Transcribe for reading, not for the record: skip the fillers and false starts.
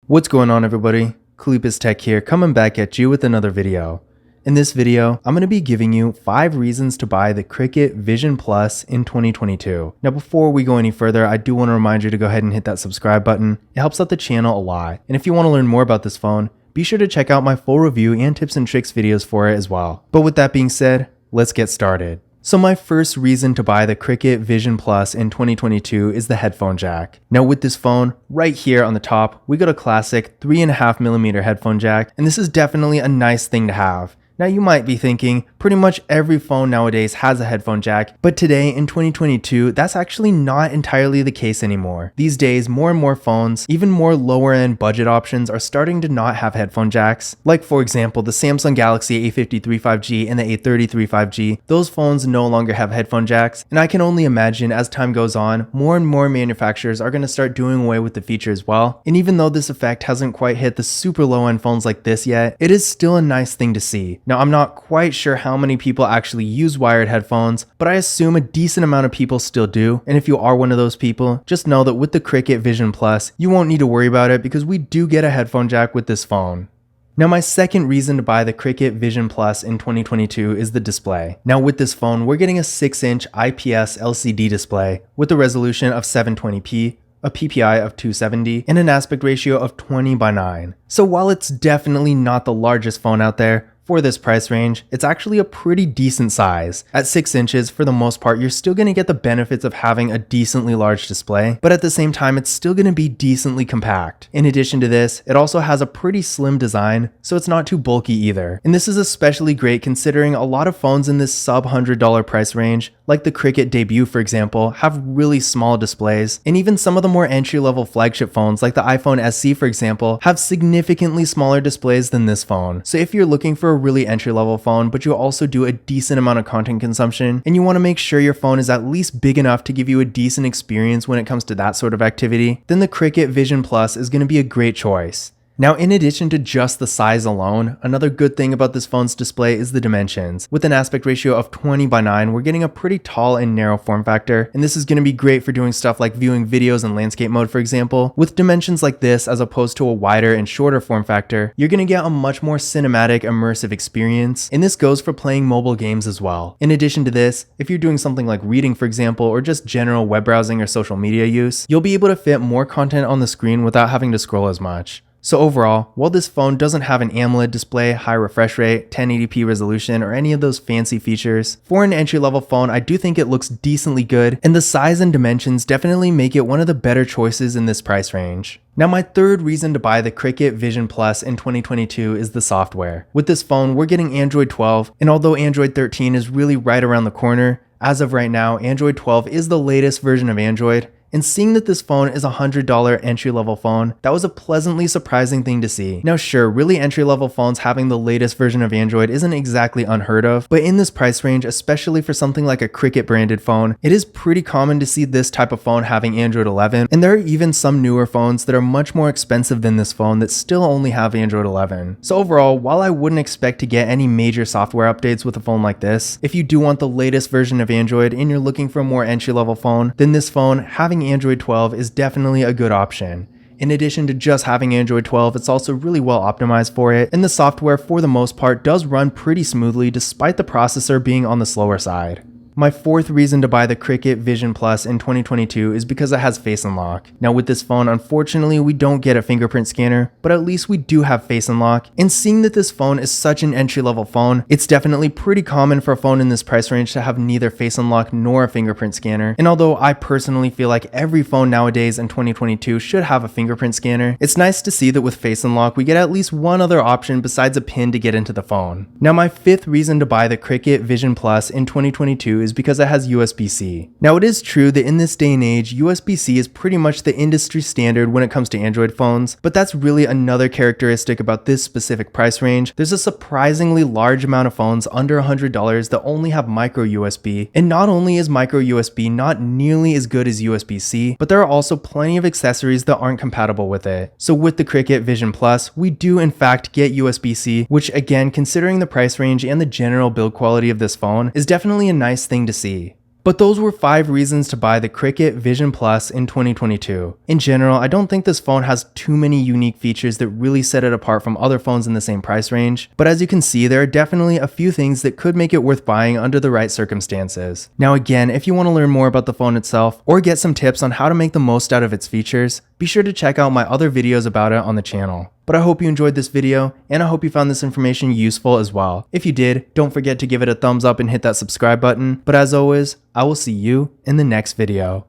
What's going on, everybody? Kalipis Tech here, coming back at you with another video. In this video, I'm going to be giving you 5 reasons to buy the Cricket Vision Plus in 2022. Now before we go any further, I do want to remind you to go ahead and hit that subscribe button. It helps out the channel a lot. And if you want to learn more about this phone, be sure to check out my full review and tips and tricks videos for it as well. But with that being said, let's get started. So my first reason to buy the Cricket Vision Plus in 2022 is the headphone jack. Now with this phone, right here on the top, we got a classic 3.5mm headphone jack, and this is definitely a nice thing to have. Now you might be thinking, pretty much every phone nowadays has a headphone jack, but today in 2022, that's actually not entirely the case anymore. These days, more and more phones, even more lower end budget options are starting to not have headphone jacks. Like for example, the Samsung Galaxy A53 5G and the A33 5G, those phones no longer have headphone jacks, and I can only imagine as time goes on, more and more manufacturers are going to start doing away with the feature as well. And even though this effect hasn't quite hit the super low end phones like this yet, it is still a nice thing to see. Now, I'm not quite sure how many people actually use wired headphones, but I assume a decent amount of people still do. And if you are one of those people, just know that with the Cricket Vision Plus, you won't need to worry about it because we do get a headphone jack with this phone. Now my second reason to buy the Cricket Vision Plus in 2022 is the display. Now with this phone, we're getting a 6-inch IPS LCD display with a resolution of 720p, a PPI of 270, and an aspect ratio of 20:9. So while it's definitely not the largest phone out there, for this price range, it's actually a pretty decent size. At 6 inches, for the most part, you're still going to get the benefits of having a decently large display, but at the same time, it's still going to be decently compact. In addition to this, it also has a pretty slim design, so it's not too bulky either. And this is especially great considering a lot of phones in this sub $100 price range, like the Cricket Debut for example, have really small displays, and even some of the more entry-level flagship phones like the iPhone SE for example, have significantly smaller displays than this phone. So if you're looking for a really entry-level phone, but you also do a decent amount of content consumption, and you want to make sure your phone is at least big enough to give you a decent experience when it comes to that sort of activity, then the Cricket Vision Plus is going to be a great choice. Now, in addition to just the size alone, another good thing about this phone's display is the dimensions. With an aspect ratio of 20:9, we're getting a pretty tall and narrow form factor, and this is going to be great for doing stuff like viewing videos in landscape mode, for example. With dimensions like this, as opposed to a wider and shorter form factor, you're going to get a much more cinematic, immersive experience, and this goes for playing mobile games as well. In addition to this, if you're doing something like reading, for example, or just general web browsing or social media use, you'll be able to fit more content on the screen without having to scroll as much. So overall, while this phone doesn't have an AMOLED display, high refresh rate, 1080p resolution, or any of those fancy features, for an entry-level phone, I do think it looks decently good, and the size and dimensions definitely make it one of the better choices in this price range. Now my third reason to buy the Cricket Vision Plus in 2022 is the software. With this phone, we're getting Android 12, and although Android 13 is really right around the corner, as of right now, Android 12 is the latest version of Android. And seeing that this phone is a $100 entry-level phone, that was a pleasantly surprising thing to see. Now sure, really entry-level phones having the latest version of Android isn't exactly unheard of, but in this price range, especially for something like a Cricket branded phone, it is pretty common to see this type of phone having Android 11, and there are even some newer phones that are much more expensive than this phone that still only have Android 11. So overall, while I wouldn't expect to get any major software updates with a phone like this, if you do want the latest version of Android and you're looking for a more entry-level phone, then this phone having Android 12 is definitely a good option. In addition to just having Android 12, it's also really well optimized for it, and the software for the most part does run pretty smoothly despite the processor being on the slower side. My fourth reason to buy the Cricket Vision Plus in 2022 is because it has Face Unlock. Now with this phone, unfortunately we don't get a fingerprint scanner, but at least we do have Face Unlock, and seeing that this phone is such an entry-level phone, it's definitely pretty common for a phone in this price range to have neither Face Unlock nor a fingerprint scanner. And although I personally feel like every phone nowadays in 2022 should have a fingerprint scanner, it's nice to see that with Face Unlock we get at least one other option besides a pin to get into the phone. Now my fifth reason to buy the Cricket Vision Plus in 2022 is because it has USB-C. Now it is true that in this day and age, USB-C is pretty much the industry standard when it comes to Android phones, but that's really another characteristic about this specific price range. There's a surprisingly large amount of phones under $100 that only have micro USB, and not only is micro USB not nearly as good as USB-C, but there are also plenty of accessories that aren't compatible with it. So with the Cricket Vision Plus, we do in fact get USB-C, which again, considering the price range and the general build quality of this phone, is definitely a nice thing to see. But those were 5 reasons to buy the Cricket Vision Plus in 2022. In general, I don't think this phone has too many unique features that really set it apart from other phones in the same price range, but as you can see, there are definitely a few things that could make it worth buying under the right circumstances. Now again, if you want to learn more about the phone itself or get some tips on how to make the most out of its features, be sure to check out my other videos about it on the channel. But I hope you enjoyed this video, and I hope you found this information useful as well. If you did, don't forget to give it a thumbs up and hit that subscribe button. But as always, I will see you in the next video.